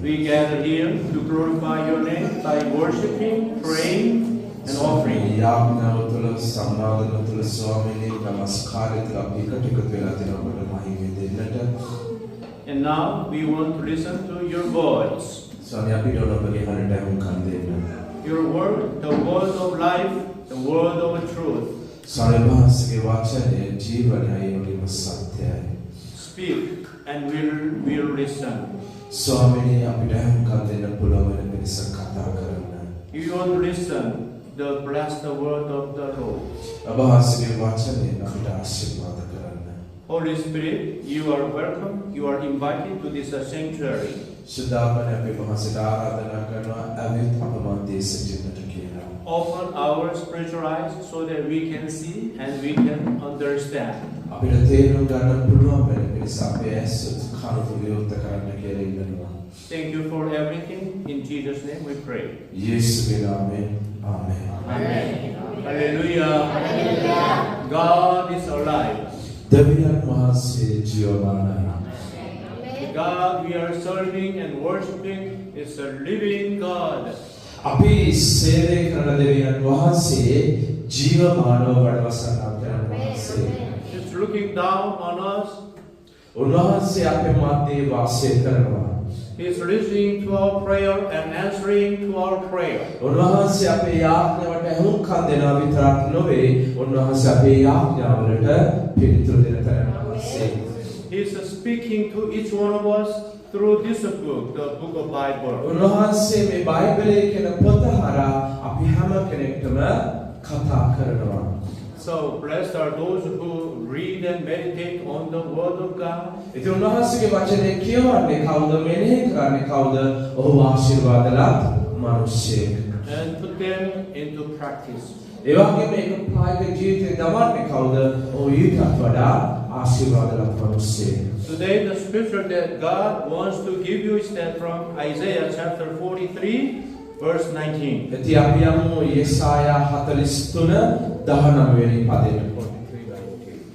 We gather here to glorify your name by worshiping, praying, and offering. And now we want to listen to your voice. Your word, the word of life, the word of truth. Speak and we'll listen. You want to listen, bless the word of the Lord. Holy Spirit, you are welcome. You are invited to this sanctuary. Open our spiritual eyes so that we can see and we can understand. Thank you for everything. In Jesus' name we pray. Amen. Amen. Hallelujah. God is alive. The God we are serving and worshiping is a living God. He's looking down on us. He's listening to our prayer and answering to our prayer. He's speaking to each one of us through this book, the book of Bible. So blessed are those who read and meditate on the word of God. And put them into practice. Today the scripture that God wants to give you is that from Isaiah chapter 43 verse 19.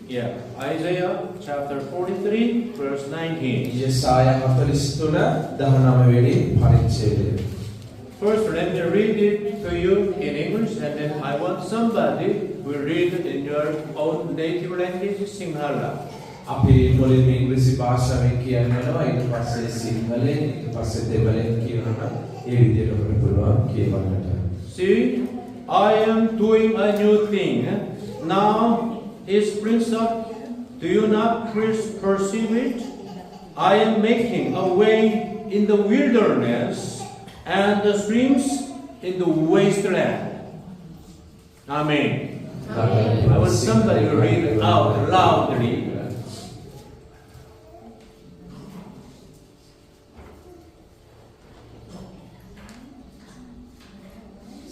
Yeah, Isaiah chapter 43 verse 19. First, let me read it to you in English, and then I want somebody who will read it in your own native language, Sinhala. See, I am doing a new thing. Now it springs up. Do you not perceive it? I am making a way in the wilderness and the streams in the wasteland. Amen. I want somebody to read it out loudly.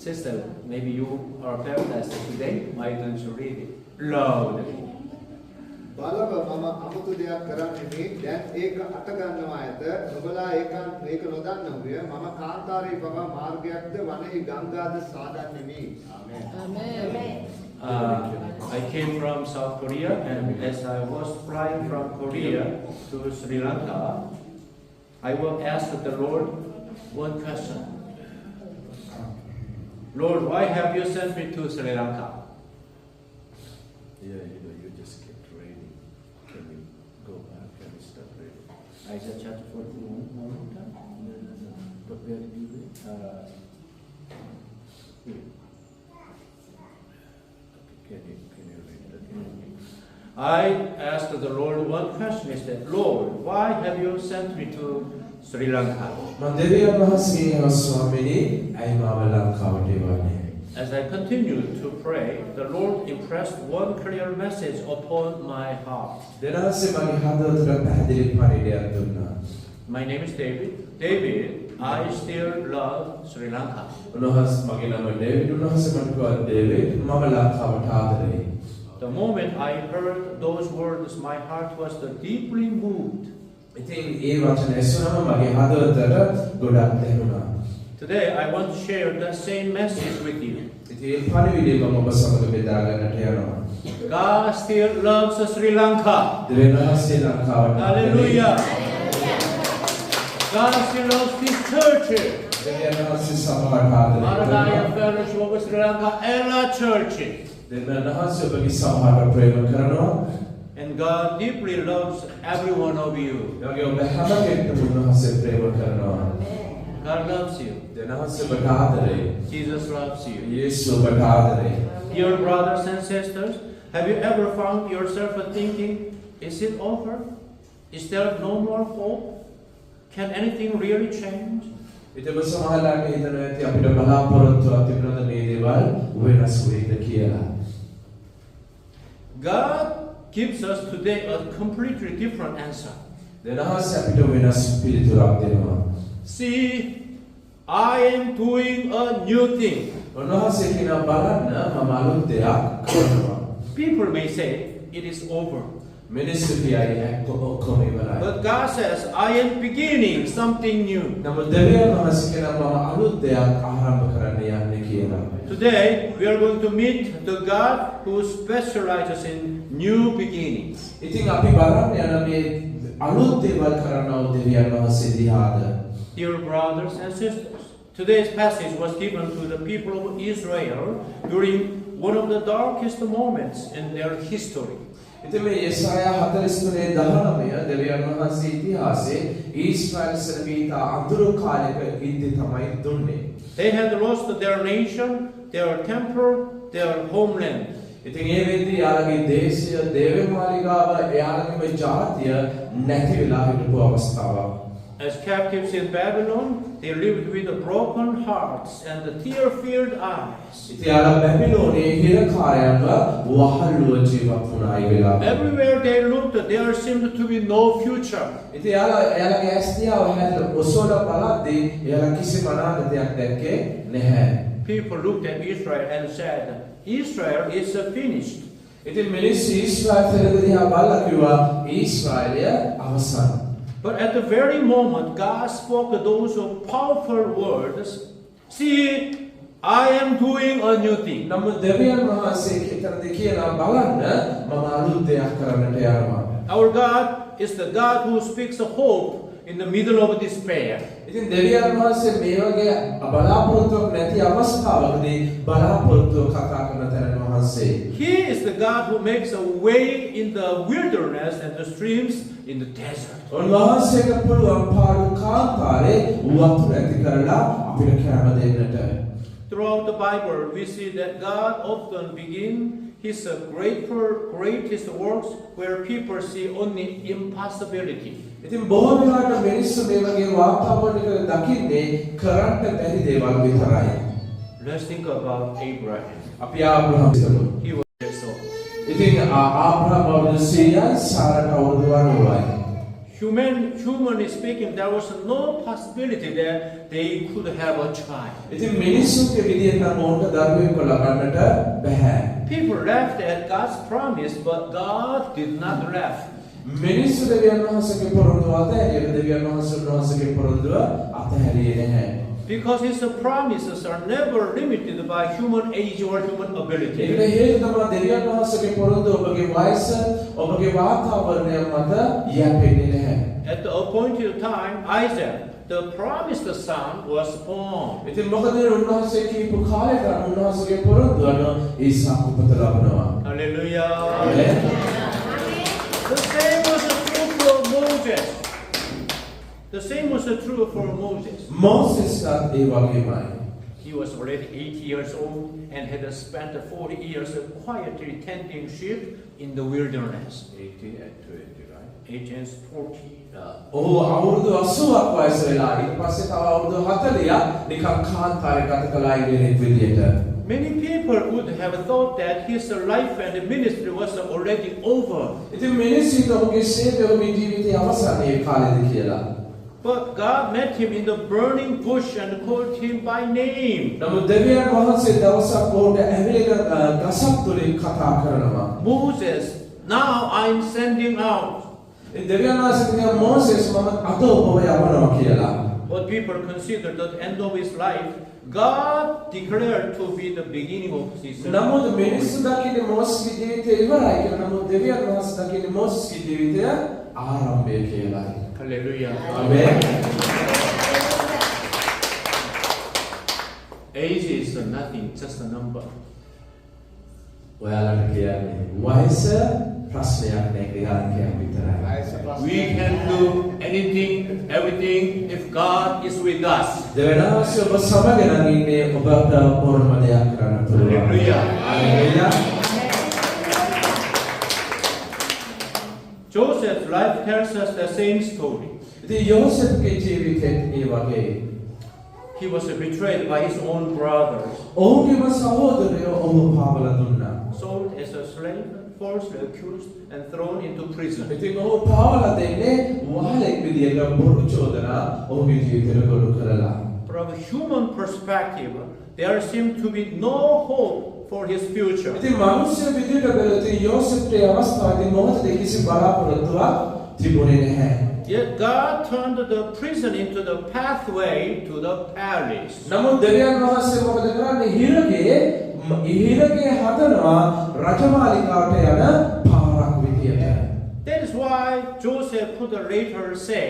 Sister, maybe you are baptized today. Why don't you read it loudly? බලව මම අමුතු දෙයක් කරන්නේ දැන් ඒක අට ගන්නවා ඇත ඔබලා ඒක නොදන්නවය මම කාන්තාරේ පවා මාර්ගයක්ද වනහි ගංගාද සාදන්නෙමි. Amen. I came from South Korea, and as I was flying from Korea to Sri Lanka, I will ask the Lord one question. Lord, why have you sent me to Sri Lanka? You just kept reading. Can you go back and start reading? Isaiah chapter 41, one more time. But where did you read? Can you read it again? I asked the Lord one question. Is that, Lord, why have you sent me to Sri Lanka? As I continued to pray, the Lord impressed one clear message upon my heart. My name is David. David, I still love Sri Lanka. The moment I heard those words, my heart was deeply moved. Today I want to share the same message with you. God still loves Sri Lanka. Hallelujah. God still loves His churches. දෙවියන් වහන්සේ සභාවට ආදරය Maranatha කරනවා. Fellowship of Sri Lanka, Ella churches. දෙවියන් වහන්සේ ඔබගේ සභාවට ප්‍රේම කරනවා. And God deeply loves every one of you. ඒ වගේ ඔබ හැම කෙනෙක්ටම උන්වහන්සේ ප්‍රේම කරනවා. God loves you. දෙවියන් වහන්සේ ඔබට ආදරේ. Jesus loves you. යේසුස් ඔබට ආදරේ. Dear brothers and sisters, have you ever found yourself thinking, is it over? Is there no more hope? Can anything really change? ඉතින් ඔබ සමහරවිට හිතනවා ඇති අපිට බලාපොරොත්තුවක් තිබුණාද මේ දේවල් වෙනස් වෙයිද කියලා. God gives us today a completely different answer. දෙනහස් අපිට වෙනස් පිළිතුරක් දෙනවා. See, I am doing a new thing. උන්වහන්සේ කියනවා බලන්න මම අලුත් දෙයක් කරනවා. People may say it is over. මිනිස්සු කියයි ඔක්කොම ඉවරයි. But God says, I am beginning something new. නමුත් දෙවියන් වහන්සේ කියනවා මම අලුත් දෙයක් ආරම්භ කරන්න යන්නේ කියලා. Today, we are going to meet the God who specializes in new beginnings. ඉතින් අපි බලන්න යන මේ අලුත් දේවල් කරනව දෙවියන් වහන්සේ දිහාද. Dear brothers and sisters, today's passage was given to the people of Israel during one of the darkest moments in their history. ඉතින් මේ යෙසායා 43:19 දෙවියන් වහන්සේ ඉතිහාසයේ ඊශ්‍රායල් සමීත අඳුරු කාලයක ඉඳි තමයි දුන්නේ. They had lost their nation, their temple, their homeland. ඉතින් ඒ වෙද්දී යාළගේ දේශය, දේවමාලිගාව, යාළගේ ජාතිය නැති වෙලා හිටපු අවස්ථාවක්. As captives in Babylon, they lived with broken hearts and tear-filled eyes. ඉතින් යාළ බැබිලෝනයේ හිරකාරයන්ව වහල්ලුව ජීවත් වුණා ඒ වෙලාව. Everywhere they looked, there seemed to be no future. ඉතින් යාළගේ ඇස් දිහා ඔහේ ඔසවලා බලද්දී යාළ කිසිම අනාගතයක් දැක්කේ නැහැ. People looked at Israel and said, Israel is finished. ඉතින් මිනිස්සු ඊශ්‍රායල් දිහා බලලා කිව්වා ඊශ්‍රායලය අවසන්. But at the very moment God spoke those powerful words, see, I am doing a new thing. නමුත් දෙවියන් වහන්සේ කියතරදී කියලා බලන්න මම අලුත් දෙයක් කරන්නට යනවා. Our God is the God who speaks hope in the middle of despair. ඉතින් දෙවියන් වහන්සේ මේ වගේ බලාපොරොත්තුවක් නැති අවස්ථාවකදී බලාපොරොත්තුව කතා කරන තැන වහන්සේ. He is the God who makes a way in the wilderness and the streams in the desert. උන්වහන්සේට පුළුවන් පාඩු කාන්තාරේ වතුර ඇති කරලා අපිට කැම දෙන්නට. Throughout the Bible, we see that God often begins His greatest works where people see only impossibility. ඉතින් බොහෝ වෙලාවට මිනිස්සු මේ වගේ වාතාවරණයක දකින්නේ කරන්න බැරි දේවල් විතරයි. Let's think about Abraham. අපි ආබ්‍රහම් හිතමු. He was years old. ඉතින් ආබ්‍රහම් අවුරුදු 100යි සාරට අවුරුදු 90යි. Humanly speaking, there was no possibility that they could have a child. ඉතින් මිනිස්සුන්ගේ විදියට නම් ඕනට දරුවෙක් ලබන්නට බෑ. People laughed at God's promise, but God did not laugh. මිනිස්සු දෙවියන් වහන්සේගේ පොරොන්දුව අතහැරියේ දෙවියන් වහන්සේගේ පොරොන්දුව අතහැරියේ නැහැ. Because His promises are never limited by human age or human ability. ඒකට හේතුව තමයි දෙවියන් වහන්සේගේ පොරොන්දුව ඔබගේ වයස, ඔබගේ වාතාවරණය මත යැපෙන්නේ නැහැ. At the appointed time, Isaac, the promised son, was born. ඉතින් මොකද උන්වහන්සේ කියපු කාලයට උන්වහන්සේගේ පොරොන්දුව අනුව ඊසාක් උපත ලබනවා. Hallelujah. Amen. The same was true for Moses. The same was true for Moses. මොසෙස්ට ඒ වගේමයි. He was already 80 years old and had spent 40 years quietly tending sheep in the wilderness. 80 and 20, right? 8 and 40. ඔහු අවුරුදු 80ක් වයස වෙලා ඊට පස්සේ තව අවුරුදු 40ක් නිකන් කාන්තාරේ ගත කළා ඉගෙනෙක් විදියට. Many people would have thought that his life and ministry was already over. ඉතින් මිනිස්සුන්ට ඔහුගේ සේවය ඔහුගේ ජීවිතය අවසන් ඒ කාලෙද කියලා. But God met him in the burning bush and called him by name. නමුත් දෙවියන් වහන්සේ දවසක් ඔහුට ඇවිල්ලා ගසක් තුලින් කතා කරනවා. Moses, now I'm sending out. ඒ දෙවියන් වහන්සේ කියනවා මොසෙස් මම අත ඔබව යවනවා කියලා. What people consider the end of his life, God declared to be the beginning of his life. නමුත් මිනිස්සු දකින්නේ මොසෙස්ගේ ජීවිතය ඉවරයි කියලා. නමුත් දෙවියන් වහන්සේ දකින්නේ මොසෙස්ගේ ජීවිතය ආරම්භය කියලායි. Hallelujah. ආමේන්. Age is nothing, just a number. ඔයාලට කියන්නේ වයස ප්‍රශ්නයක් නෑ ක්‍රියාත්මකයක් විතරයි. වයස ප්‍රශ්නයක් We can do anything, everything if God is with us. දෙවනාසි ඔබ සමග නම් ඉන්නේ ඔබට ඕනම දෙයක් කරන්න පුළුවන්. Hallelujah. Hallelujah. Joseph's life tells us the same story. ඉතින් යෝසෙෆ්ගේ ජීවිතේ ඒ වගේ. He was betrayed by his own brothers, ඔහුගේම සහෝදරයෝ ඔහු පාවලා දුන්නා. sold as a slave, falsely accused, and thrown into prison. ඉතින් ඔහු පාවලා දෙන්නේ වහලෙක් විදියට බොරු චෝදනා ඔහුගේ ජීවිතේට ගොනු කරලා. From a human perspective, there seemed to be no hope for his future. ඉතින් මිනිස්සු විදියට බලද්දී යෝසෙෆ්ගේ අවස්ථාවේ මොහොතේ කිසි බලාපොරොත්තුවක් තිබුණේ නැහැ. Yet God turned the prison into the pathway to the palace. නමුත් දෙවියන් වහන්සේ මොකද කරන්නේ? හිරගේ හදනවා රජමාලිගාවට යන පාරක් විදියට. That is why Joseph could later say,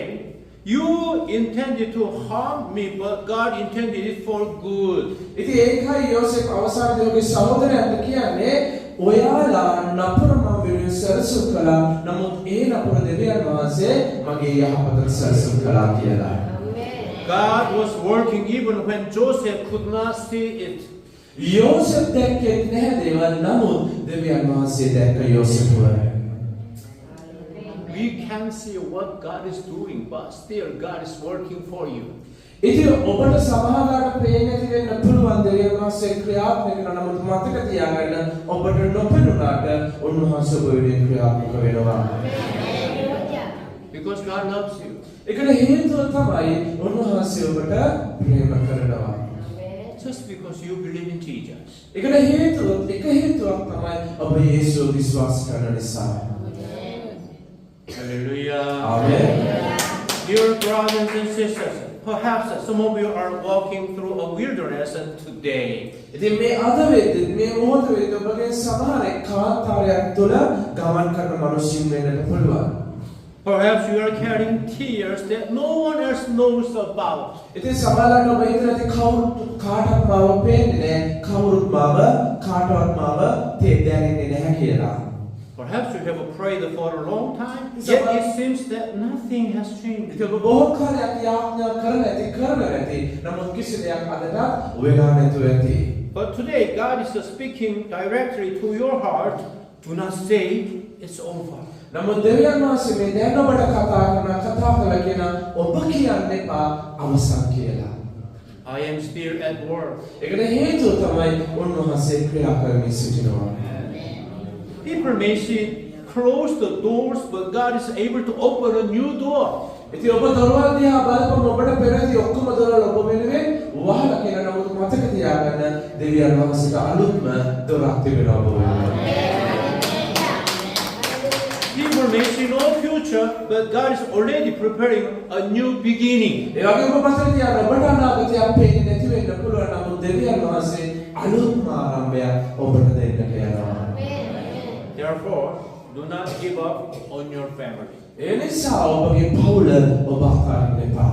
"You intended to harm me, but God intended it for good." ඉතින් ඒකයි යෝසෙෆ් අවසානයේ ඔහුගේ සහෝදරයන්ට කියන්නේ ඔයාලා නපුර මම වෙනුවෙන් සැලසුම් කළා. නමුත් ඒ නපුර දෙවියන් වහන්සේ මගේ යහපතට සැලසුම් කළා කියලා. God was working even when Joseph could not see it. යෝසෙෆ් දැක්කේ නැහැ දේවල් නමුත් දෙවියන් වහන්සේ දැක්ක යෝසෙෆ්ව. We can't see what God is doing, but still God is working for you. ඉතින් ඔබට සමහරවිට පේන්නේ නැති වෙන්න පුළුවන් දෙවියන් වහන්සේ ක්‍රියාත්මක කරන නමුත් මතක තියාගන්න ඔබට නොපෙනුනාට උන්වහන්සේ ඔබ වෙනුවෙන් ක්‍රියාත්මක වෙනවා. Because God loves you. ඒකට හේතුව තමයි උන්වහන්සේ ඔබට ප්‍රේම කරනවා. Just because you believe in Jesus. ඒකට හේතුවක් තමයි ඔබ යේසුව විශ්වාස කරන නිසා. Hallelujah. ආමේන්. Dear brothers and sisters, perhaps some of you are walking through a wilderness today. ඉතින් මේ අද වෙද්දි මේ මොහොත වෙද්දි ඔබගේ සමහරෙක් කාන්තාරයක් තුළ ගමන් කරන මිනිස්සුන් වෙන්නට පුළුවන්. Perhaps you are carrying tears that no one else knows about. ඉතින් සමහරවිට ඔබ හිතන කාටවත් මාව පේන්නේ නැහැ, කවුරුත් කාටවත් මාව තේදැනෙන්නේ නැහැ කියලා. Perhaps you have prayed for a long time, yet it seems that nothing has changed. ඉතින් ඔබ බොහෝ කාලයක් යාඥා කරලා ඇති. නමුත් කිසි දෙයක් අදට වෙලා නැතුව ඇති. But today God is speaking directly to your heart. Do not say it's over. නමුත් දෙවියන් වහන්සේ මේ දැන් ඔබට කතා කළා කියන ඔබ කියන්න එපා අවසන් කියලා. I am still at work. ඒකට හේතුව තමයි උන්වහන්සේ ක්‍රියා කරමින් සිටිනවා. People may see close the doors, but God is able to open a new door. ඉතින් ඔබ දොරවල් දිහා බලපුවම ඔබට පෙරදී ඔක්කොම දොරවල් ඔබ වෙනුවෙන් වහලා කියලා නමුත් මතක තියාගන්න දෙවියන් වහන්සේට අලුත්ම දොරක් තිබෙනවා ඔබ වෙනුවෙන්. People may see no future, but God is already preparing a new beginning. ඒ වගේම මතක තියාගන්න ඔබට අනාගතයක් පේන්නේ නැති වෙන්න පුළුවන් නමුත් දෙවියන් වහන්සේ අලුත්ම ආරම්භයක් ඔබට දෙන්නට යනවා. Therefore, do not give up on your family. ඒ නිසා ඔබගේ පවුල ඔබ අත්හරින්න එපා.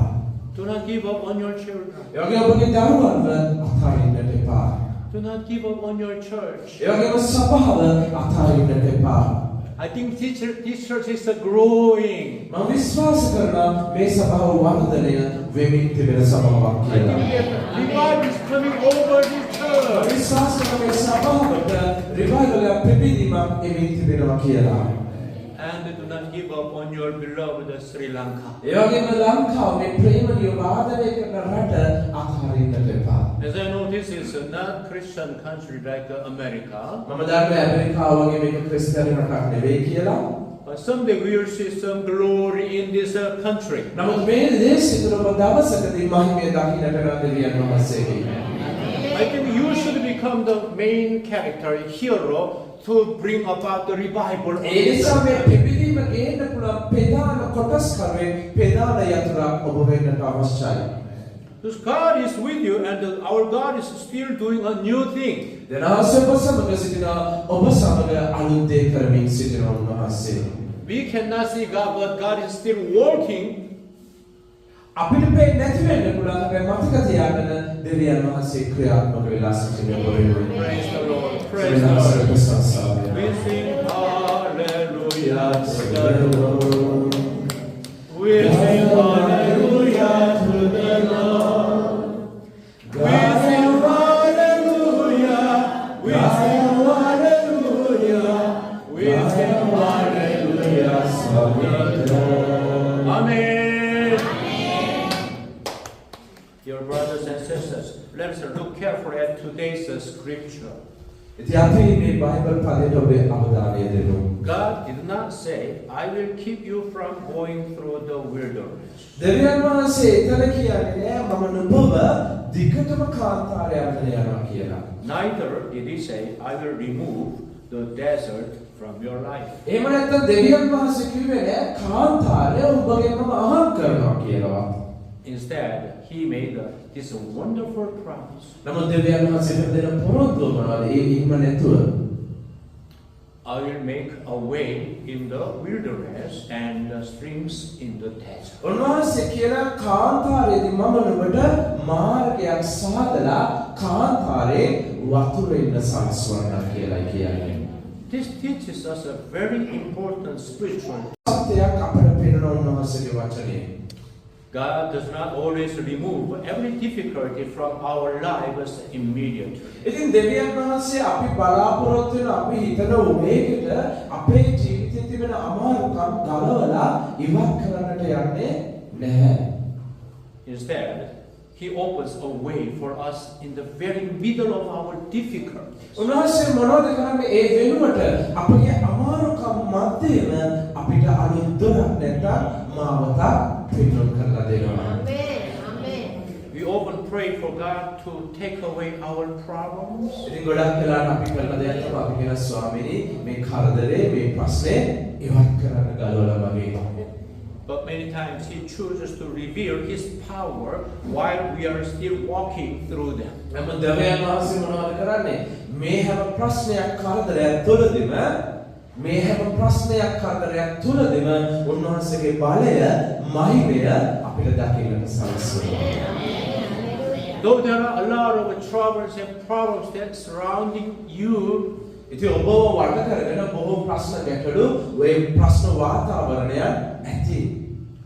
Do not give up on your children. ඒ වගේම ඔබගේ දරුවන්ව අත්හරින්නට එපා. Do not give up on your church. ඒ වගේම සභාව අත්හරින්නට එපා. I think this church is growing. මම විශ්වාස කරනවා මේ සභාව වර්ධනය වෙමින් තිබෙන සභාවක් I කියලා. think revival is coming over this church. විශ්වාස කරනවා මේ සභාවට රිවයිවල් එක පිපිදීමක් එමින් තිබෙනවා කියලා. And do not give up on your beloved Sri Lanka. ඒ වගේම ලංකාව මේ ප්‍රේමණීය වාදනය කරන රට අත්හරින්නට එපා. As I know, this is not Christian country like America. මම දන්නවා ඇමරිකාව වගේ මේක ක්‍රිස්තියානි රටක් නෙවෙයි කියලා. But someday we will see some glory in this country. නමුත් මේ දේශය තුළ ඔබ දවසකදී මහිමය දකින්නට ගන්න දෙවියන් වහන්සේගේ. I think you should become the main character, hero, to bring about the revival. ඒ නිසා මේ පිපිදීම ගේන්න පුළුවන් ප්‍රධාන කොටස් කරේ ප්‍රධාන යතුරක් ඔබ වෙන්නට අවශ්‍යයි. Because God is with you and our God is still doing a new thing. දනාසෙ ඔබ සමග සිටිනවා ඔබ සමග අලුත් දේ කරමින් සිටිනවා උන්වහන්සේ. We cannot see God, but God is still working අපිට පේන්නේ නැති වෙන්න පුළුවන් හැබැයි මතක තියාගන්න දෙවියන් වහන්සේ ක්‍රියාත්මක වෙලා සිටින පරිදි. Praise the Lord. Praise the Lord. We sing hallelujah to the Lord. We sing hallelujah to the Lord. We sing hallelujah. We sing hallelujah. We sing hallelujah to the Lord. Amen. Dear brothers and sisters, let us look carefully at today's scripture. ඉතින් අපි මේ Bible පදයට ඔබේ අවධානය දෙමු. God did not say, I will keep you from going through the wilderness. දෙවියන් වහන්සේ එතන කියන්නේ නෑ මම නුඹව දිගටම කාන්තාරයට යනවා කියලා. Neither did he say, I will remove the desert from your life. එහෙම නැත්නම් දෙවියන් වහන්සේ කිව්වේ නෑ කාන්තාරය ඔබගෙන්ම අහක් කරනවා කියලා. Instead, he made this wonderful promise. නමුත් දෙවියන් වහන්සේ දෙන පොරොන්දුව මොනවද? එහෙම නැතුව I will make a way in the wilderness and streams in the desert. උන්වහන්සේ කියන කාන්තාරයේදී මම නුඹට මාර්ගයක් සාදලා කාන්තාරේ වතුර ඉන්න සලස්වන්න කියලා කියන්නේ. This teaches us a very important spiritual. සත්‍යයක් අපට පෙන්වන උන්වහන්සේගේ වචනේ. God does not always remove every difficulty from our lives immediately. ඉතින් දෙවියන් වහන්සේ අපි බලාපොරොත්තු වෙන අපි හිතන උමේකට අපේ ජීවිතයේ තිබෙන අමාරුකම් ගලවලා ඉවත් කරන්නට යන්නේ නැහැ. Instead, he opens a way for us in the very middle of our difficulties. උන්වහන්සේ මොනවද කරන්නේ ඒ වෙනුවට අපගේ අමාරුකම් මැදේම අපිට අලුත් දොරක් නැත්නම් මාවතක් පිටුම් කරලා දෙනවා. We often pray for God to take away our problems. ඉතින් ගොඩක් වෙලාවට අපි කරන දෙයක් තමයි අපි කියන ස්වාමීනි මේ කරදරේ මේ ප්‍රශ්නේ ඉවත් කරන්න ගලවලා වගේ. But many times he chooses to reveal his power while we are still walking through them. නමුත් දෙවියන් වහන්සේ මොනවද කරන්නේ? මේ හැම ප්‍රශ්නයක් කරදරයක් තුළදීම මේ හැම ප්‍රශ්නයක් කරදරයක් තුළදීම උන්වහන්සේගේ බලය මහිමය අපිට දකින්නට සලස්වනවා. Though there are a lot of troubles and problems that surrounding you, ඉතින් ඔබව වඩ කරගෙන බොහෝ ප්‍රශ්න ගැටලු ඔය ප්‍රශ්න වාතාවරණයක් ඇති.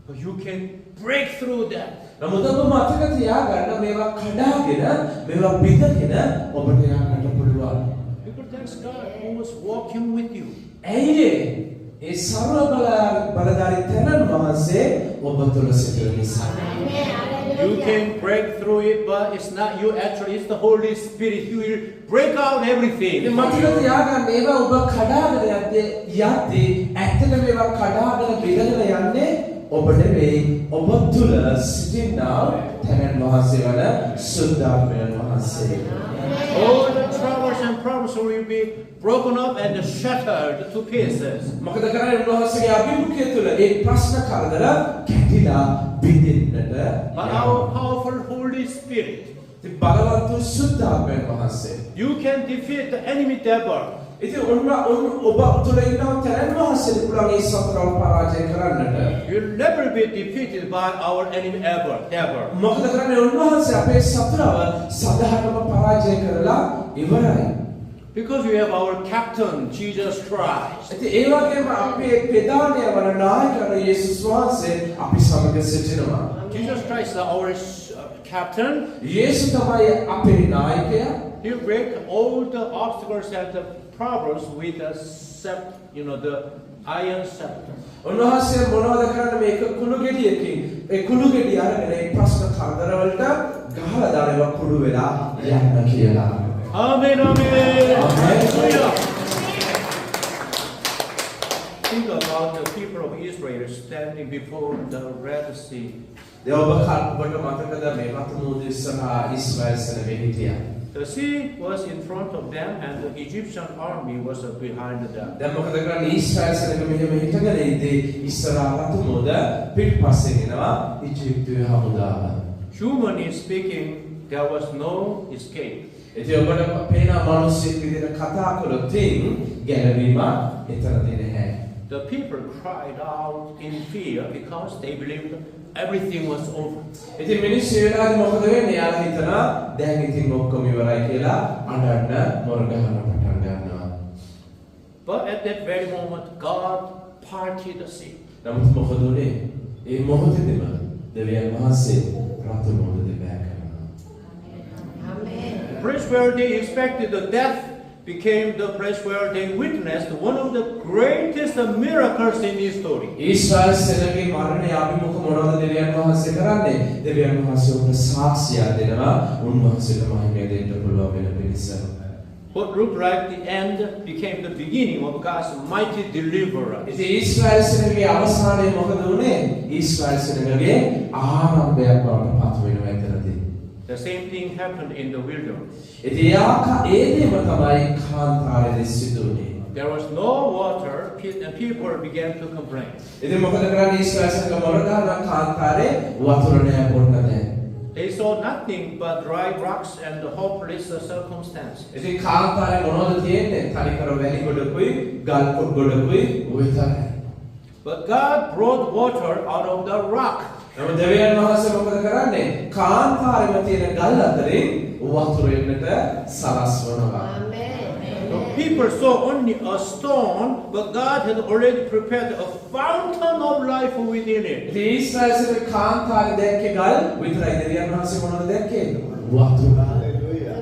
but you can break through that. නමුත් ඔබ මතක තියාගන්න මේවා කඩාගෙන මේවා පිටගෙන ඔබට යන්නට පුළුවන්. Because that's God who was walking with you. ඇයි ඒ සර්ව බලධාරී තෙරණ වහන්සේ ඔබ තුළ සිටින නිසා. You can break through it, but it's not you actually, it's the Holy Spirit. He will break out everything. ඉතින් මතක තියාගන්න මේවා ඔබ කඩාගෙන යද්දී ඇත්තට මේවා කඩාගෙන බෙදගෙන යන්නේ ඔබ නෙවෙයි ඔබ තුළ සිටිනා තෙරණ වහන්සේ වන සුද්ධාත්මයන් වහන්සේ. All the troubles and problems will be broken up and shattered to pieces. මොකද කරන්නේ උන්වහන්සේගේ අභිමුඛය තුළ ඒ ප්‍රශ්න කරදර කැඩිලා බිඳින්නට But our powerful Holy Spirit, ඉතින් බලවත් සුද්ධාත්මයන් වහන්සේ you can defeat the enemy devil. ඉතින් ඔබ තුළ ඉන්න තැනන් වහන්සේට පුළුවන් ඒ සතරව පරාජය කරන්නට. You'll never be defeated by our enemy ever. මොකද කරන්නේ උන්වහන්සේ අපේ සතරව සදාටම පරාජය කරලා ඉවරයි. Because we have our captain, Jesus Christ. ඉතින් ඒ වගේම අපේ ප්‍රධානය වන නායකයා යේසුස් වහන්සේ අපි සමග සිටිනවා. Jesus Christ is our captain. යේසු තමයි අපේ නායකයා. He'll break all the obstacles and the problems with the the iron scepter. උන්වහන්සේ මොනවද කරන්නේ මේක කුළු ගෙඩියකින් ඒ කුළු ගෙඩිය අරගෙන ඒ ප්‍රශ්න කරදර වලට ගහලා දානවා කුළු වෙලා යන්න කියලා. Amen, amen. Hallelujah. Think about the people of Israel standing before the Red Sea. දෙවබකට මතකද මේ මතුමුද ඉස්සරහා ඉස්රායල් සෙනගෙ හිටියා. The sea was in front of them and the Egyptian army was behind them. දැන් මොකද කරන්නේ ඉස්රායල් සෙනගෙ මෙහෙම හිටගෙන ඉදී ඉස්සරහා මතුමුද පිටපස්සෙන් එනවා ඊජිප්තුවේ හමුදාව. Humanly speaking, there was no escape. ඉතින් ඔබට පේන මිනිස්සුන් විදිහට කතා කළොත් ගැලවීම එතනදී නැහැ. The people cried out in fear because they believed everything was over. ඉතින් මිනිස්සු ඒ වෙලාවේ මොකද වෙන්නේ? යාලා හිතනවා දැන් ඉතින් ඔක්කොම ඉවරයි කියලා අඬන්න මොර ගහන්න පටන් ගන්නවා. But at that very moment, God parted the sea. නමුත් මොකද උනේ? ඒ මොහොතේදීම දෙවියන් වහන්සේ රතු මොහොතේ බෑ කරනවා. Amen. The place where they expected the death became the place where they witnessed one of the greatest miracles in history. Israel සෙනගේ මරණය අභිමුඛ මොනවද දෙවියන් වහන්සේ කරන්නේ? දෙවියන් වහන්සේ උන්ට සාක්ෂියක් දෙනවා උන්වහන්සේට මහිමය දෙන්න පුළුවන් වෙන පිණිස. What looked like the end became the beginning of God's mighty deliverance. ඉතින් ඊශ්‍රායල් සෙනගේ අවසානයේ මොකද වුනේ? ඊශ්‍රායල් සෙනගේ ආරම්භයක් බවට පත් වෙනවා එතනදී. The same thing happened in the wilderness. ඉතින් ඒ දේම තමයි කාන්තාරයේ සිදු වුනේ. There was no water, and people began to complain. ඉතින් මොකද කරන්නේ? ඊශ්‍රායල් සෙනග මොරගාන කාන්තාරේ වතුර නැහැ පොන්න දැන්. They saw nothing but dry rocks and hopeless circumstances. ඉතින් කාන්තාරේ මොනවද තියෙන්නේ? තනිකර වැලි ගොඩකුයි, ගල් ගොඩකුයි විතරයි. But God brought water out of the rock. නමුත් දෙවියන් වහන්සේ මොකද කරන්නේ? කාන්තාරෙම තියෙන ගල් අතරින් වතුර එන්නට සලස්වනවා. The people saw only a stone, but God had already prepared a fountain of life within it. ඉතින් ඊශ්‍රායල් සෙනගේ කාන්තාරේ දැක්කේ ගල් විතරයි. දෙවියන් වහන්සේ මොනවද දැක්කේ? වතුර. Hallelujah.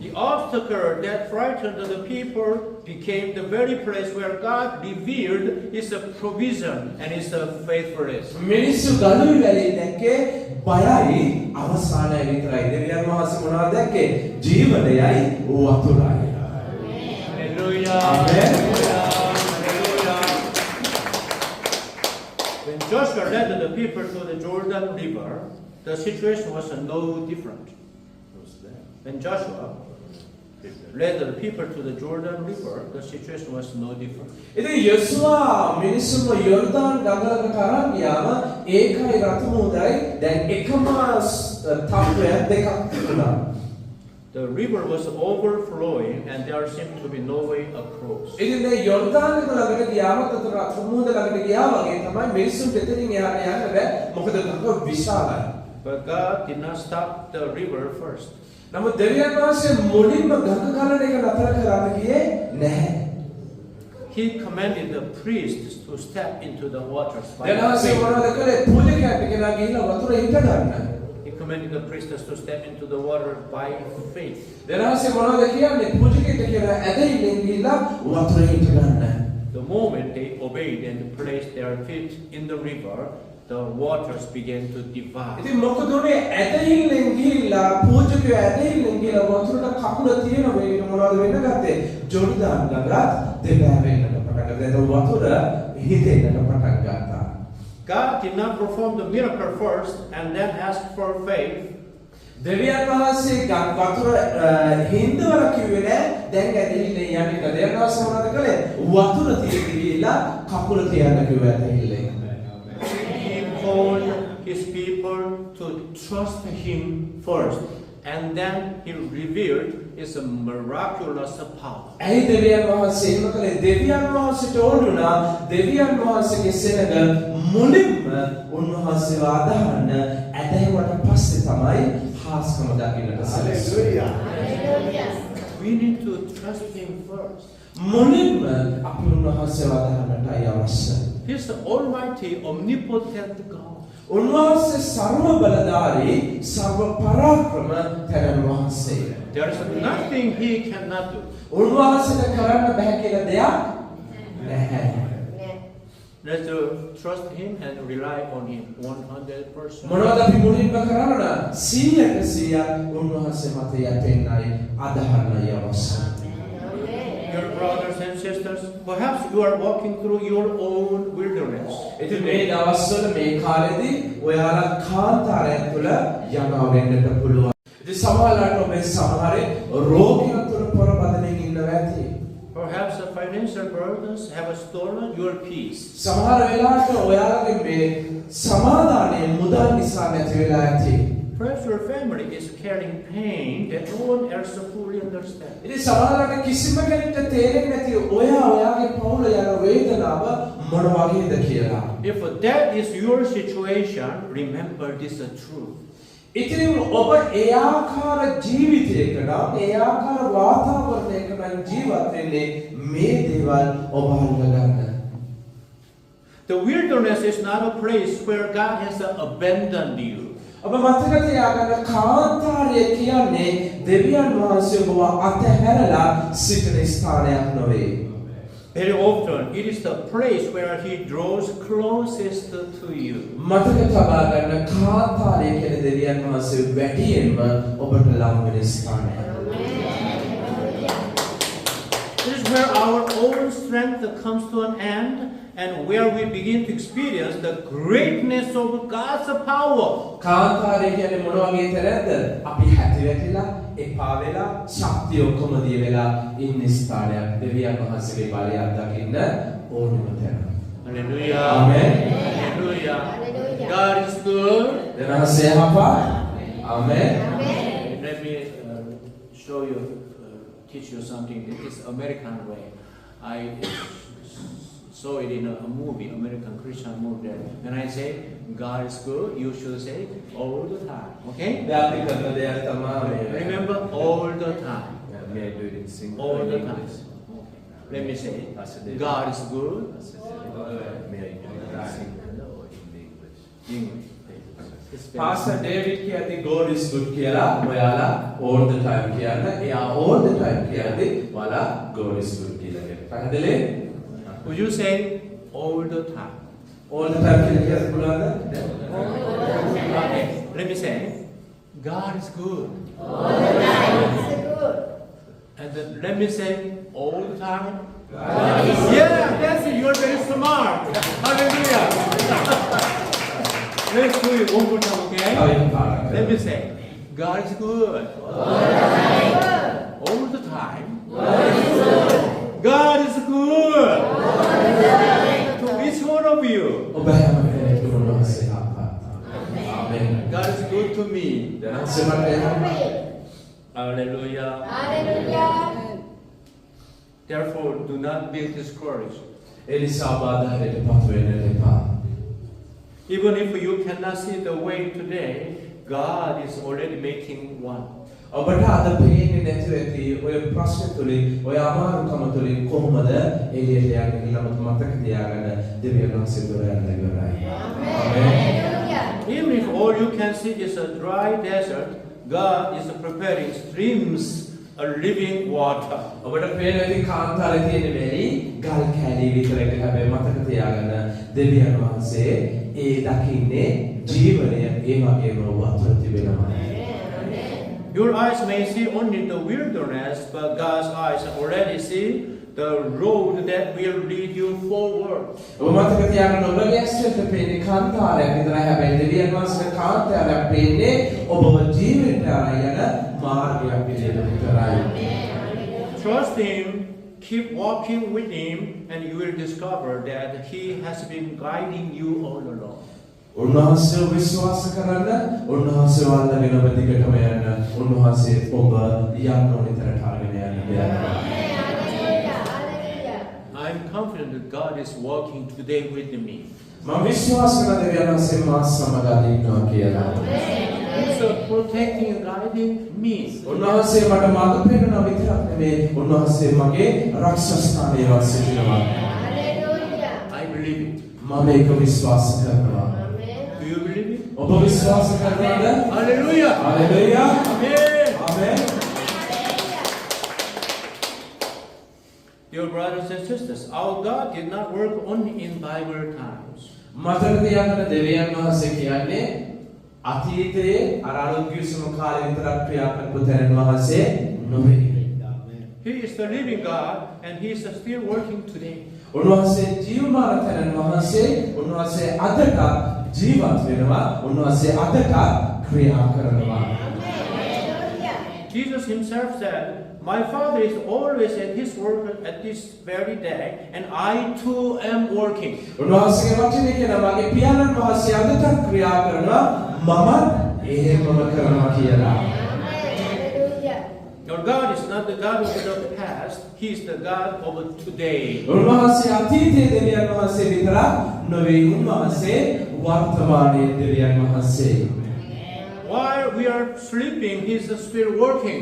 The obstacle that frightened the people became the very place where God revealed His provision and His faithfulness. මිනිස්සු ගලුයි වැලි දැක්කේ බයයි අවසානයි විතරයි. දෙවියන් වහන්සේ මොනවද දැක්කේ? ජීවනයයි වතුරයි. Hallelujah. Amen. Hallelujah. When Joshua led the people to the Jordan River, the situation was no different. When Joshua led the people to the Jordan River, the situation was no different. ඉතින් යොසුවා මිනිස්සුන්ව යෝර්දාන් ගඟකට අරන් ගියාම ඒකයි රතු මුහුදයි දැන් එකම තත්ත්වයක් දෙකක් තිබුණා. The river was overflowing and there seemed to be no way across. ඉතින් මේ යෝර්දාන් ළඟට ගියාම තතර රතු මුහුද ළඟට ගියා වගේ තමයි මිනිස්සුන් දෙතනින් එහාට යන්න බෑ. මොකද ඒක විශාලයි. But God did not stop the river first. නමුත් දෙවියන් වහන්සේ මුලින්ම ගඟ ගලන එක නතර කරන්න ගියේ නැහැ. He commanded the priests to step into the waters by දෙනාසේ faith. මොනවද කළේ? පූජකයන්ට කියලා ගිහිල්ලා වතුර හිට ගන්න. He commanded the priests to step into the water by faith. දෙනාසේ මොනවද කියන්නේ? පූජකයෙක්ට කියලා ඇදහිල්ලෙන් ගිහිල්ලා වතුර හිට ගන්න. The moment they obeyed and placed their feet in the river, the waters began to divide. ඉතින් මොකද උනේ? ඇදහිල්ලෙන් ගිහිල්ලා පූජකයෝ ඇදහිල්ලෙන් ගිහිල්ලා වතුරට කකුල තියෙන වෙලෙට මොනවද වෙන්න ගත්තේ? ජෝර්දාන් ගඟත් දෙපැය වෙන්නට පටන් ගත්තා. ඒක වතුර හිතෙන්නට පටන් ගත්තා. God did not perform the miracle first and then ask for faith. දෙවියන් වහන්සේ වතුර හින්දවල කිව්වේ නෑ දැන් ඇදහිල්ලෙන් යන්න කියලා. දෙවියන් වහන්සේ මොනවද කළේ? වතුර තියෙදි ගිහිල්ලා කකුල තියන්න කිව්වා ඇදහිල්ලෙන්. He called His people to trust Him first, and then He revealed His miraculous power. ඇයි දෙවියන් වහන්සේ එහෙම කළේ? දෙවියන් වහන්සේට ඕනුණා දෙවියන් වහන්සේගේ සෙනග මුලින්ම උන්වහන්සේව අදහන්න ඇදහිවට පස්සේ තමයි හාස්කම දකින්නට සැලසෙන්නේ. Hallelujah. We need to trust Him first. මුලින්ම අපි උන්වහන්සේව අදහන්නටයි අවශ්‍ය. He's the Almighty, omnipotent God. උන්වහන්සේ සර්ව බලධාරී සර්ව පරාක්‍රම තැනන් වහන්සේ. There is nothing He cannot do. උන්වහන්සේට කරන්න බෑ කියලා දෙයක් නැහැ. Let's trust Him and rely on Him 100%. මොනවද අපි මුලින්ම කරන්න ඕන? 100% උන්වහන්සේ මත යැපෙන්නයි අදහන්නයි අවශ්‍ය. Dear brothers and sisters, perhaps you are walking through your own wilderness. ඉතින් මේ දවස්වල මේ කාලෙදී ඔයාලා කාන්තාරයක් තුළ යනවා වෙන්නට පුළුවන්. ඉතින් සමහරවිට ඔබේ සමහරේ රෝගියන් තුළ පොරබදමින් ඉන්නවා ඇති. Perhaps the financial burdens have stolen your peace. සමහර වෙලාවට ඔයාලගේ මේ සමාදානයේ මුදල් නිසා නැති වෙලා ඇති. Perhaps your family is carrying pain that no one else fully understands. ඉතින් සමහරවිට කිසිම කෙනෙක්ට තේරෙන්නේ නැති ඔයාගේ පවුල යන වේදනාව මොන වගේද කියලා. If that is your situation, remember this truth. ඉතින් ඔබ ඒ ආකාර ජීවිතයකට ඒ ආකාර වාතාවරණයකට ජීවත් වෙන්නේ මේ දේවල් ඔබ අල්ලගන්න. The wilderness is not a place where God has abandoned you. ඔබ මතක තියාගන්න කාන්තාරය කියන්නේ දෙවියන් වහන්සේ ඔබව අතහැරලා සිටින ස්ථානයක් නොවේ. Very often, it is the place where He draws closest to you. මතක තබා ගන්න කාන්තාරය කියන්නේ දෙවියන් වහන්සේ වැඩියෙන්ම ඔබට ලං වෙන ස්ථානය. This is where our own strength comes to an end and where we begin to experience the greatness of God's power. කාන්තාරය කියන්නේ මොන වගේ තැනක්ද? අපි හැටි වැටිලා එපා වෙලා ශක්තිය ඔක්කොම දිය වෙලා ඉන්න ස්ථානයක්. දෙවියන් වහන්සේගේ බලය අත්දකින්න ඕනෙම තැන. Hallelujah. Amen. Hallelujah. God is good. දෙවහන්සේ යහපත්. Amen. Let me show you, teach you something. This is American way. I saw it in a movie, American Christian movie. When I say God is good, you should say all the time. Okay? Remember all the time. May I do it in Sinhala? All the in time. English? Let me say, God is good. May I do it in Sinhala or in English? English. Pastor David කියන්නේ God is good කියලා ඔයාලා all the time කියන්න. එයා all the time කියන්නේ ඔයාලා God is good කියලා කියන්න. පැහැදිලි? Would you say all the time? all the time කියලා කියන්න පුළුවන්ද? Okay. Let me say, God is good. All the time is good. And then let me say all the time. God is Yeah, that's it. You're very smart. Hallelujah. Let's do it one more time, okay? Let me say, God is good. All the time. God is good. To each one of you. ඔබ හැම කෙනෙක්ම උන්වහන්සේ යහපත්. ආමෙන්. God is good to me. දැනන්සේ මට යහපත්. Hallelujah. Hallelujah. Therefore, do not be discouraged. ඒ නිසා බාධාවටපත් වෙන්න එපා. Even if you cannot see the way today, God is already making one. ඔබට අද පේන්නේ නැතුව ඇති ඔය ප්‍රශ්න තුලින් ඔය අමාරුකම තුලින් කොහොමද එළියට යන්නේ කියලා මතක තියාගන්න දෙවියන් වහන්සේ දොරයන් ඉවරයි. Hallelujah. Even if all you can see is a dry desert, God is preparing streams of living water. ඔබට පේන ඇති කාන්තාරේ තියෙන වෙලී ගල් කැලි විතරක් හැබැයි මතක තියාගන්න දෙවියන් වහන්සේ ඒ දකින්නේ ජීවනය ඒ වගේම වතුර තිබෙනවා. Your eyes may see only the wilderness, but God's eyes already see the road that will lead you forward. ඔබ මතක තියාගන්න ඔබගේ ඇස්වලට පේන්නේ කාන්තාරයක් විතරයි හැබැයි දෙවියන් වහන්සේ කාන්තාරයක් පේන්නේ ඔබව ජීවිතයට යන මාර්ගයක් විදිහට විතරයි. Trust Him, keep walking with Him, and you will discover that He has been guiding you all along. උන්වහන්සේ විශ්වාස කරන්න උන්වහන්සේ වන්දගෙන ඔබ දිගටම යන්න උන්වහන්සේ ඔබ යන්න ඕන තරට අරගෙන යන්න දෙයක්. I'm confident that God is walking today with me. මම විශ්වාස කරන දෙවියන් වහන්සේ මා සමග ඉන්නවා කියලා. He's protecting and guiding me. උන්වහන්සේ මට මාර්ග පෙන්වනවා විතරක් නෙමෙයි උන්වහන්සේ මගේ රක්ෂස්ථානයේ වසිනවා. Hallelujah. I believe it. මම ඒක විශ්වාස කරනවා. Do you believe it? ඔබ විශ්වාස කරනවද? Hallelujah. Hallelujah. Amen. Amen. Dear brothers and sisters, our God did not work only in Bible times. මතක තියාගන්න දෙවියන් වහන්සේ කියන්නේ අතීතයේ අර අනුග්‍රහිසම කාලේ විතරක් ක්‍රියා කරපු තැනන් වහන්සේ නොවේ. He is the living God and He is still working today. උන්වහන්සේ ජීවමාන තැනන් වහන්සේ උන්වහන්සේ අදට ජීවත් වෙනවා උන්වහන්සේ අදට ක්‍රියා කරනවා. Jesus Himself said, "My Father is always at His work at this very day, and I too am working." උන්වහන්සේගේ වචනේ කියනවා මගේ පියාණන් වහන්සේ අදට ක්‍රියා කරනවා මම ඒ මම කරනවා කියලා. Hallelujah. Your God is not the God of the past, He is the God of today. උන්වහන්සේ අතීතයේ දෙවියන් වහන්සේ විතරක් නොවේ උන්වහන්සේ වර්තමානයේ දෙවියන් වහන්සේ. While we are sleeping, He is still working.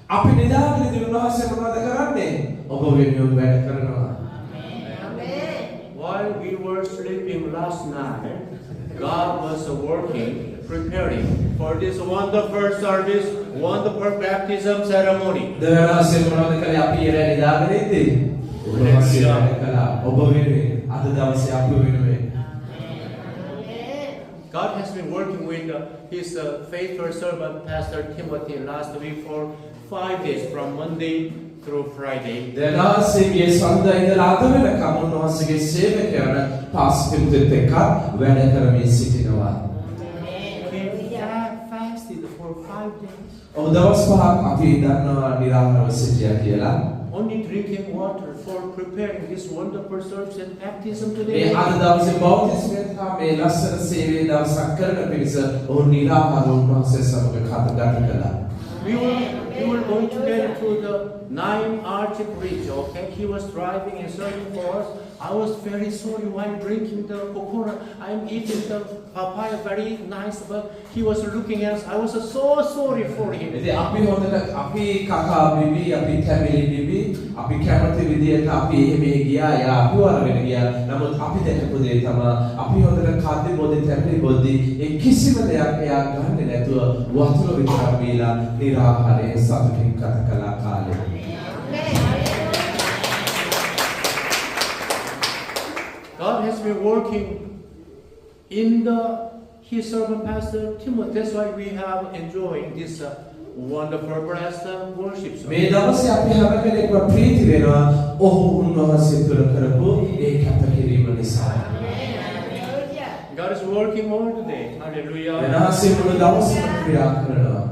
අපි නිදාගෙනදී උන්වහන්සේ මොනවද කරන්නේ? ඔබ වෙනුවෙන් වැඩ කරනවා. Amen. While we were sleeping last night, God was working, preparing for this wonderful service, wonderful baptism ceremony. දෙවියන් වහන්සේ මොනවද කළේ? අපි ඉර නිදාගෙන ඉද්දී උන්වහන්සේ වැඩ කළා. ඔබ වෙනුවෙන් අද දවසේ අපි වෙනුවෙන්. Amen. God has been working with His faithful servant, Pastor Timothy, last week for 5 days, from Monday through Friday. දෙවියන් වහන්සේගේ සඳ ඉඳලා අද වෙනකම් උන්වහන්සේගේ සේවකයන් පාස්කෙත් එක්ක වැඩ කරමින් සිටිනවා. He fasted for 5 days, ඔව් දවස් පහක් අපි දන්නවා නිරාහාරව සිටියා කියලා. only drinking water for preparing this wonderful service and baptism මේ today. අද දවසේ බෞද්ධ සේවකයා මේ ලස්සන සේවයේ දවසක් කරන පිණිස ඔහු නිරාහාර උන්වහන්සේ සමග කතා කළා. We were going together to the 9 Arch Bridge, okay? He was driving and searching for us. I was very sorry while drinking the coconut. I'm eating the papaya, very nice, but he was looking at us. I was so sorry for him. ඉතින් අපි හොඳට අපි කකා බිබි අපි කැමිලි බිබි අපි කැමති විදියට අපි එහෙම ගියා යා අපි වරගෙන ගියා. නමුත් අපි දැකපු දේ තමයි අපි හොඳට කද්දි බොද්දි තැඹිලි බොද්දි ඒ කිසිම දෙයක් එයා ගන්නෙ නැතුව වතුර විතරක් බීලා නිරාහාරයෙන් සතුටින් කතා කළා කාලේ. God has been working in His servant Pastor Timothy. That's why we have enjoying this wonderful blessed worship මේ service. දවසේ අපි හැම කෙනෙක්ම ප්‍රීති වෙනවා ඔහු උන්වහන්සේ තුළ කරපු ඒ කැපකිරීම නිසා. Hallelujah. God is working all today. Hallelujah. වෙනස්සේ මුළු දවසම ක්‍රියා කරනවා.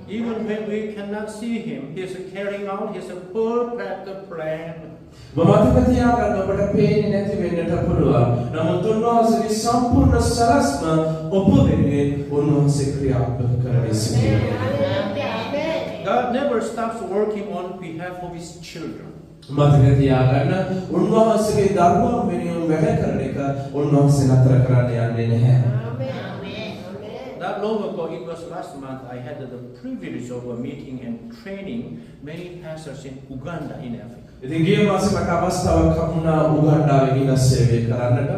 Even when we cannot see Him, He is carrying out His perfect plan. මතක තියාගන්න ඔබට පේන්නේ නැති වෙන්නට පුළුවන්. නමුත් උන්වහන්සේගේ සම්පූර්ණ සලස්ම ඔබ වෙනුවෙන් උන්වහන්සේ ක්‍රියාත්මක කරමින් සිටිනවා. Hallelujah. Amen. God never stops working on behalf of His children. මතක තියාගන්න උන්වහන්සේගේ දරුවන් වෙනුවෙන් වැඩ කරන එක උන්වහන්සේ නතර කරන්න යන්නේ නැහැ. Amen. Amen. Not long ago, it was last month, I had the privilege of meeting and training many pastors in Uganda in Africa. ඉතින් ගිය මාසේ මට අවස්ථාවක් හම්බුණා උගන්ඩාවේ ගිහින් සේවය කරන්නට.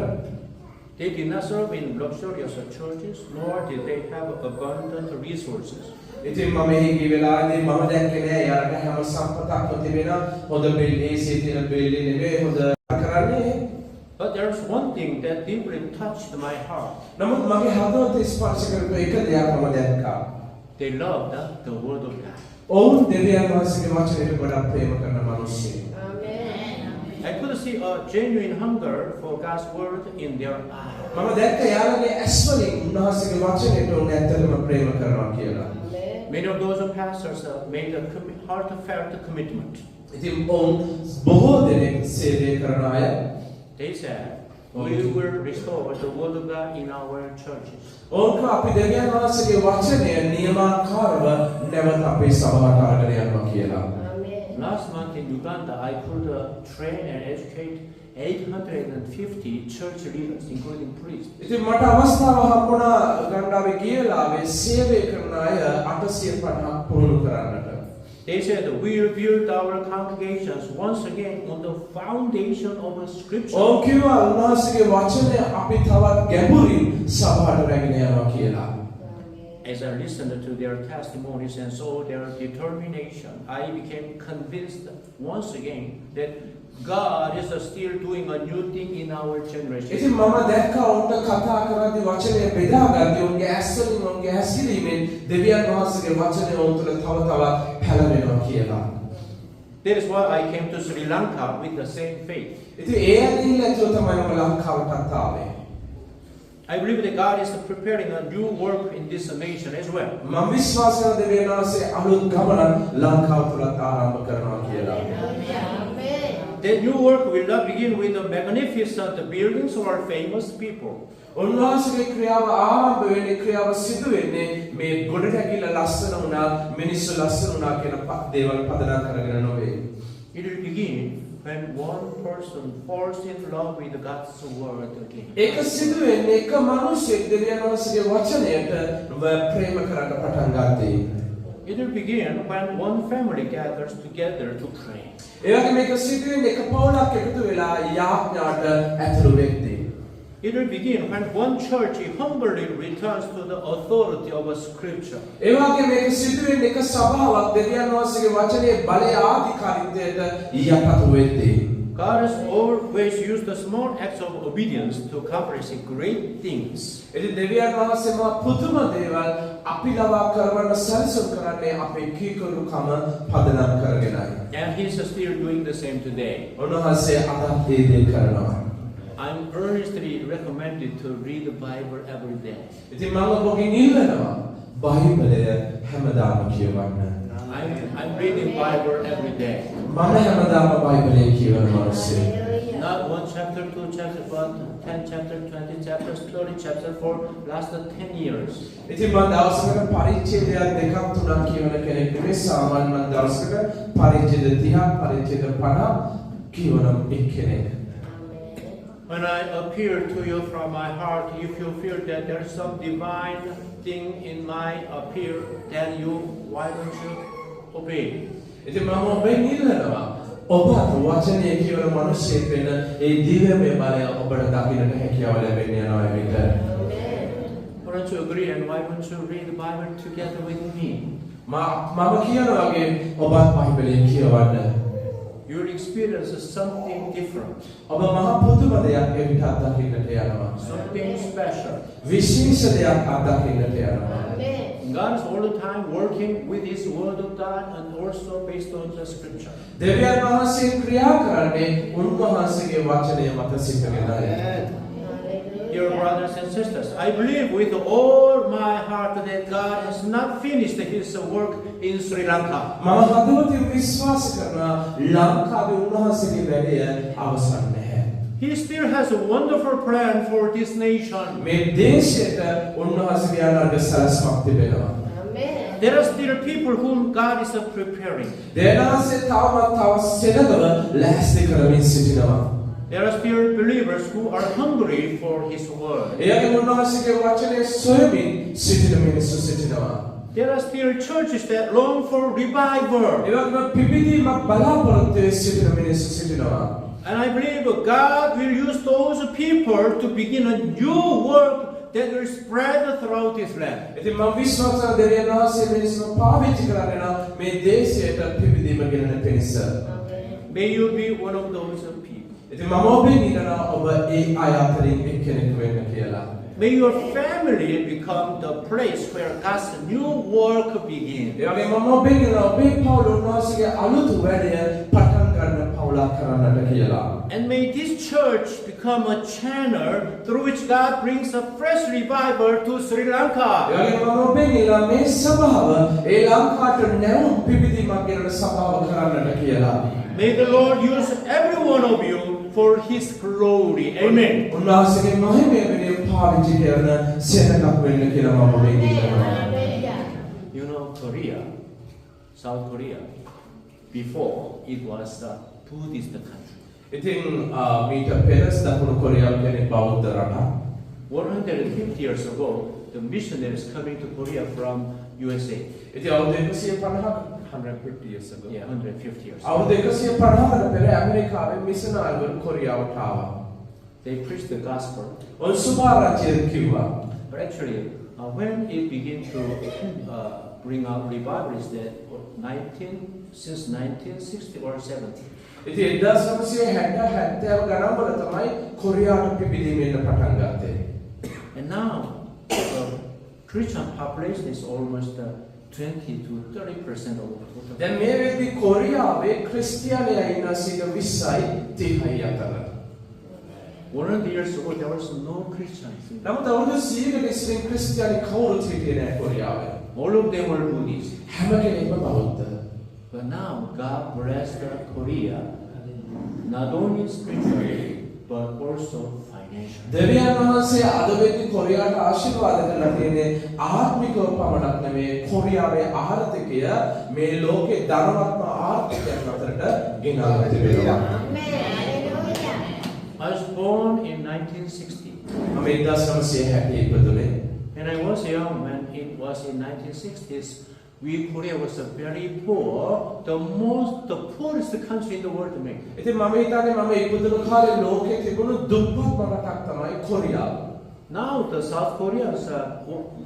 They did not serve in luxurious churches, nor did they have abundant resources. ඉතින් මම එහි ගිය වෙලාවේදී මම දැක්කේ නෑ යාට හැම සම්පතක්ම තිබෙන හොඳ බිල්ඩින් AC තියෙන බිල්ඩින් නෙවෙයි හොඳ කරන්නේ. But there's one thing that deeply touched my heart. නමුත් මගේ හදවත ස්පර්ශ කරපු එක දෙයක් මම දැක්කා. They loved the Word of God. ඔවුන් දෙවියන් වහන්සේගේ වචනයට ගොඩක් ප්‍රේම කරන මිනිස්සු. I could see a genuine hunger for God's Word in their eyes. මම දැක්ක යාළුවනේ ඇස් වලින් උන්වහන්සේගේ වචනයට උන් ඇත්තටම ප්‍රේම කරනවා කියලා. Many of those pastors made a heartfelt commitment. ඉතින් ඔවුන් බොහෝ දෙනෙක් සේවය කරන අය They said, we will restore the Word of God in our churches. ඔවුන් අපි දෙවියන් වහන්සේගේ වචනය නියමාකාරව නැවත අපේ සභාවට අරගෙන යනවා කියලා. Last month in Uganda, I could train and educate 850 church leaders, including priests. ඉතින් මට අවස්ථාව හම්බුණා ගණ්ඩාවේ ගියලාවේ සේවය කරන අය 850ක් පුහුණු කරන්නට. They said, we will build our congregations once again on the foundation of Scripture. ඔවුන් කිව්වා උන්වහන්සේගේ වචනය අපි තවත් ගැඹුරින් සභාවට රැගෙන යනවා කියලා. As I listened to their testimonies and saw their determination, I became convinced once again that God is still doing a new thing in our generation. ඉතින් මම දැක්කා උන්ට කතා කරද්දී වචනය බෙදාගත්තේ උන්ගේ ඇස්වලින් උන්ගේ ඇසිරීමෙන් දෙවියන් වහන්සේගේ වචනය උන් තුළ තව තවත් පැලවෙනවා කියලා. That is why I came to Sri Lanka with the same faith. ඉතින් ඒ ඇදහිල්ල ඇතුව තමයි මම ලංකාවටත් ආවේ. I believe that God is preparing a new work in this nation as well. මම විශ්වාස කරන දෙවියන් වහන්සේ අලුත් ගමනක් ලංකාව තුලත් ආරම්භ කරනවා කියලා. that new work will not begin with the magnificent buildings or famous people. උන්වහන්සේගේ ක්‍රියාව ආරම්භ වෙන්නේ ක්‍රියාව සිදු වෙන්නේ මේ ගොඩ නැගිලා ලස්සන වුණා මිනිස්සු ලස්සන වුණා කියන දේවල් පදනම් කරගෙන නොවේ. It will begin when one person falls in love with God's word again. ඒක සිදු වෙන්නේ එක මිනිසෙක් දෙවියන් වහන්සේගේ වචනයට ප්‍රේම කරන්න පටන් ගත්තේ. It will begin when one family gathers together to pray. ඒ වගේ මේක සිදු වෙන්නේ එක පවුලක් එකතු වෙලා යාඥාට ඇතුළු වෙද්දී. It will begin when one church humbly returns to the authority of a scripture. ඒ වගේ මේක සිදු වෙන්නේ එක සභාවක් දෙවියන් වහන්සේගේ වචනේ බලය ආධිකාරීත්වයට යටත් වෙද්දී. God has always used the small acts of obedience to accomplish great things. ඉතින් දෙවියන් වහන්සේ මා පුදුම දේවල් අපි ලබා කරවන්න සැලසුම් කරන්නේ අපේ කීකරුකම පදනම් කරගෙනයි. And He is still doing the same today. උන්වහන්සේ අදත් ඒ දේ කරනවා. I'm earnestly recommended to read the Bible every day. ඉතින් මම ඔබගෙන් ඉල්ලනවා බයිබලය හැමදාම කියවන්න. I'm reading Bible every day. මම හැමදාම බයිබලය කියවන මිනිස්සෙක්. Not one chapter, 2 chapters, but 10 chapters, 20 chapters, 30 chapters for last 10 years. ඉතින් මම දවසකට පරිච්ඡේදයක් දෙකක් තුනක් කියවන කෙනෙක් නෙමෙයි. සාමාන්‍ය මම දවසකට පරිච්ඡේද 30ක් පරිච්ඡේද 50ක් කියවන එක්කෙනෙක්. When I appeal to you from my heart, if you feel that there is some divine thing in my appeal, then why don't you obey? ඉතින් මම ඔබෙන් ඉල්ලනවා ඔබ වචනේ කියවන මිනිස්සෙක් වෙන ඒ දිව්‍යමය බලය ඔබට දකින්නට හැකියාව ලැබෙන්න යනවා මේක. Why don't you agree and why don't you read the Bible together with me? මම කියනවා වගේ ඔබත් බයිබලය කියවන්න. You will experience something different, ඔබ මහා පුදුම දෙයක් එවිට අත්දකින්නට යනවා. something special. විශේෂ දෙයක් අත්දකින්නට යනවා. God is all the time working with His Word of God and also based on the Scripture. දෙවියන් වහන්සේ ක්‍රියා කරන්නේ උන්වහන්සේගේ වචනය මත සිටගෙනයි. Dear brothers and sisters, I believe with all my heart that God has not finished His work in Sri Lanka. මම හදවතින් විශ්වාස කරනවා ලංකාවේ උන්වහන්සේගේ වැඩය අවසන් නැහැ. He still has a wonderful plan for this nation. මේ දේශයට උන්වහන්සේගේ අනාගත සලස්මක් තිබෙනවා. There are still people whom God is preparing. දේනාසේ තව සෙනගව ලෑස්ති කරමින් සිටිනවා. There are still believers who are hungry for His word. එයාගේ උන්වහන්සේගේ වචනේ සොයමින් සිටින මිනිස්සු සිටිනවා. There are still churches that long for revival. ඒ වගේම පිබිදීමක් බලාපොරොත්තු වෙ සිටින මිනිස්සු සිටිනවා. And I believe God will use those people to begin a new work that will spread throughout this land. ඉතින් මම විශ්වාස කරන දෙවියන් වහන්සේ මිනිස්සු පාවිච්චි කරගෙන මේ දේශයට පිබිදීම ගෙනන පිණිස. May you be one of those people. ඉතින් මම ඔබෙන් ඉල්ලනවා ඔබ ඒ අය අතරින් එක්කෙනෙක් වෙන්න කියලා. May your family become the place where God's new work begins. ඒ වගේම මම ඔබෙන් ඉල්ලනවා ඔබේ පවුල උන්වහන්සේගේ අලුත් වැඩය පටන් ගන්න පවුලක් කරන්නට කියලා. And may this church become a channel through which God brings a fresh revival to Sri Lanka. ඒ වගේම මම ඔබෙන් ඉල්ලනවා මේ සභාව ඒ ලංකාවට නැවුම් පිබිදීමක් ගෙනන සභාව කරන්නට කියලා. May the Lord use every one of you for His glory. Amen. උන්වහන්සේගේ මහිමය වෙනුවෙන් පාවිච්චි කරන සෙනඟක් වෙන්න කියලා මම ඔබෙන් ඉල්ලනවා. You know Korea, South Korea, before it was a Buddhist country. ඉතින් මීට පෙර දකුණු කොරියාව කියන්නේ බෞද්ධ රටක්. 150 years ago, the missionaries coming to Korea from USA. ඉතින් අවුරුදු 150ක් 150 years ago. Yeah, 150 years. අවුරුදු 150කට පෙර ඇමරිකාවේ මිෂනරිවරු කොරියාවට ආවා. They preached the gospel. ඔය සුභාරාජ්‍ය කිව්වා. But actually, when it began to bring out revival is that since 1960 or 70. ඉතින් 1960 ගණන්වල තමයි කොරියාවට පිබිදීම එන්න පටන් ගත්තේ. And now, the Christian population is almost 20 to 30% of the total. දැන් මේ වෙද්දී කොරියාවේ ක්‍රිස්තියානියා ඉන්න 20යි 30යි අතර. 100 years ago, there was no Christians. නමුත් අවුරුදු 100කට ඉස්සරින් ක්‍රිස්තියානි කවුරුත් හිටියේ නැහැ කොරියාවේ. All of them were Buddhists. හැම කෙනෙක්ම බෞද්ධ. But now, God blessed Korea not only spiritually, but also financially. දෙවියන් වහන්සේ අද වෙද්දි කොරියාට ආශිර්වාද කරලා තියෙන්නේ ආත්මිකව පමණක් නෙමෙයි කොරියාවේ ආර්ථිකය මේ ලෝකේ ධනවත්ම ආර්ථිකයන් අතරට ගෙනාලා තිබෙනවා. I was born in 1960. මම 1960 ඉපදුනේ. When I was young, when it was in 1960s, Korea was a very poor, the poorest country in the world to make. ඉතින් මම හිතන්නේ මම ඉපදුණු කාලේ ලෝකේ තිබුණු දුප්පත්ම රටක් තමයි කොරියාව. Now the South Koreans are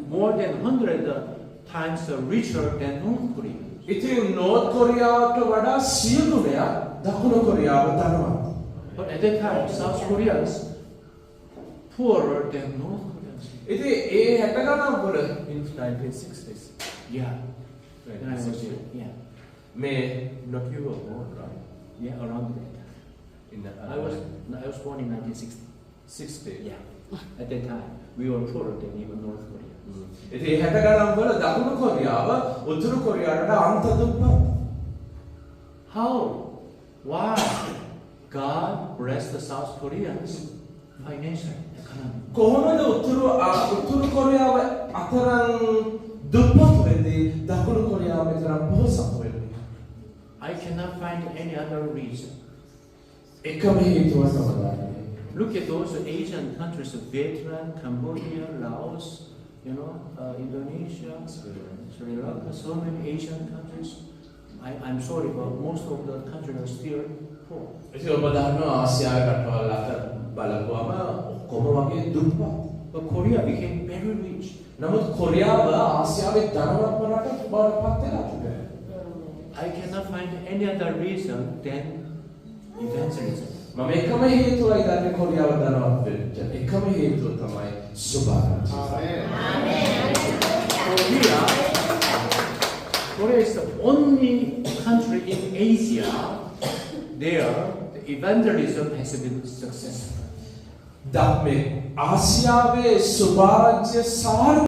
more than 100 times richer than North Korea. ඉතින් නෝර්ත් කොරියාවට වඩා 100 ගුණයක් දකුණු කොරියාව ධනවත්. But at that time, South Koreans poorer than North Koreans. ඉතින් ඒ 60 ගණන් වල In 1960s. Yeah. When I was here. Yeah. මේ Not you were born, right? Yeah, around that time. In the, I was born in 1960. 60. Yeah. At that time, we were poorer than even North Korea. ඉතින් 60 ගණන් වල දකුණු කොරියාව උතුරු කොරියාවට අන්ත දුප්පත්. How? Why? God blessed the South Koreans financially, economically. කොහොමද උතුරු කොරියාව අතරන් දුප්පත් වෙන්නේ දකුණු කොරියාව මෙතරම් පොහොසත් වෙන්නේ? I cannot find any other reason. එකම හේතුව තමයි. Look at those Asian countries, Vietnam, Cambodia, Laos, Indonesia, Sri Lanka, so many Asian countries. I'm sorry, but most of the countries are still poor. ඉතින් ඔබ දන්නවා ආසියාවේ රටවල් අතර බලපුවම ඔක්කොම වගේ දුප්පත්. But Korea became very rich. නමුත් කොරියාව ආසියාවේ ධනවත්ම රට බවට පත් වෙලා තිබෙනවා. I cannot find any other reason than evangelism. මම එකම හේතුවයි දන්නේ කොරියාව ධනවත් වෙන්න. එකම හේතුව තමයි සුභාරංචි. Korea is the only country in Asia there the evangelism has been successful. දක්මේ ආසියාවේ සුභාරංචිය සාර්ථක